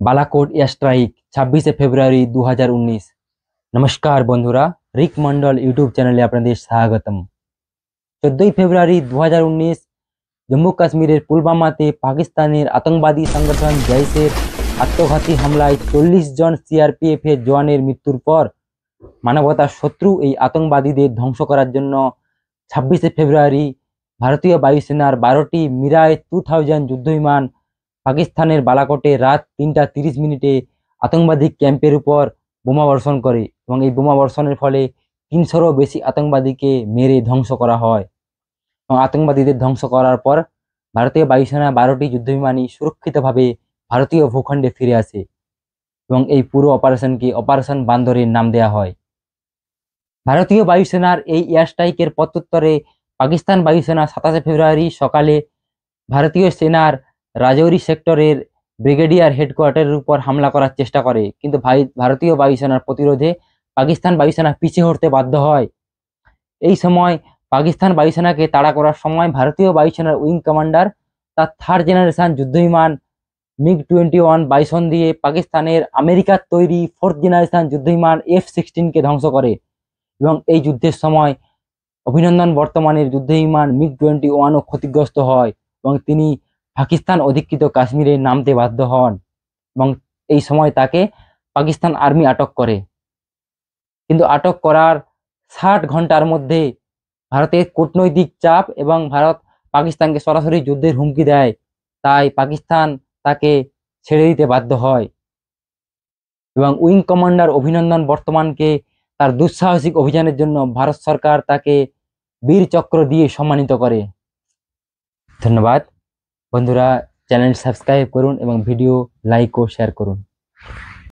Balakot air strike 26শে ফেব্রুয়ারি 2019। নমস্কার বন্ধুরা, রিক Mondal YouTube চ্যানেলে আপনাদের স্বাগতম। 14ই ফেব্রুয়ারি 2019 জম্মু কাশ্মীরের পুলওয়ামাতে পাকিস্তানের আতঙ্কবাদী সংগঠন জৈশের আত্মঘাতী হামলায় 40 জন সিআরপিএফ এর জওয়ানের মৃত্যুর পর মানবতার শত্রু এই আতঙ্কবাদীদের ধ্বংস করার জন্য 26শে ফেব্রুয়ারি ভারতীয় বায়ুসেনার 12টি মিরাজ 2000 যুদ্ধবিমান পাকিস্তানের বালাকোটে রাত 3টা 30 মিনিটে আতঙ্কবাদী ক্যাম্পের উপর বোমা বর্ষণ করে এবং এই বোমা বর্ষণের ফলে 300-রও বেশি আতঙ্কবাদীকে মেরে ধ্বংস করা হয়। এবং আতঙ্কবাদীদের ধ্বংস করার পর ভারতীয় বায়ুসেনা 12টি যুদ্ধবিমানই সুরক্ষিতভাবে ভারতীয় ভূখণ্ডে ফিরে আসে এবং এই পুরো অপারেশনকে অপারেশন বান্দরের নাম দেওয়া হয়। ভারতীয় বায়ুসেনার এই এয়ার স্ট্রাইকের প্রত্যুত্তরে পাকিস্তান বায়ুসেনা 27শে ফেব্রুয়ারি সকালে ভারতীয় সেনার রাজৌরি সেক্টরের ব্রিগেডিয়ার হেডকোয়ার্টারের উপর হামলা করার চেষ্টা করে, কিন্তু ভারতীয় বায়ুসেনার প্রতিরোধে পাকিস্তান বায়ুসেনা পিছিয়ে হটতে বাধ্য হয়। এই সময় পাকিস্তান বায়ুসেনাকে তাড়া করার সময় ভারতীয় বায়ুসেনার উইং কমান্ডার তার 3rd জেনারেশন যুদ্ধবিমান MiG-21 বাইসন দিয়ে পাকিস্তানের আমেরিকার তৈরি 4th জেনারেশন যুদ্ধবিমান F-16কে ধ্বংস করে এবং এই যুদ্ধের সময় অভিনন্দন বর্তমানের যুদ্ধবিমান MiG-21ও ক্ষতিগ্রস্ত হয় এবং তিনি পাকিস্তান অধিকৃত কাশ্মীরে নামতে বাধ্য হন এবং এই সময় তাকে পাকিস্তান আর্মি আটক করে। কিন্তু আটক করার 60 ঘন্টার মধ্যে ভারতের কূটনৈতিক চাপ এবং ভারত পাকিস্তানকে সরাসরি যুদ্ধের হুমকি দেয়, তাই পাকিস্তান তাকে ছেড়ে দিতে বাধ্য হয় এবং উইং কমান্ডার অভিনন্দন বর্তমানকে তার দুঃসাহসিক অভিযানের জন্য ভারত সরকার তাকে বীর চক্র দিয়ে সম্মানিত করে। ধন্যবাদ বন্ধুরা, চ্যানেল সাবস্ক্রাইব করুন এবং ভিডিও লাইক ও শেয়ার করুন।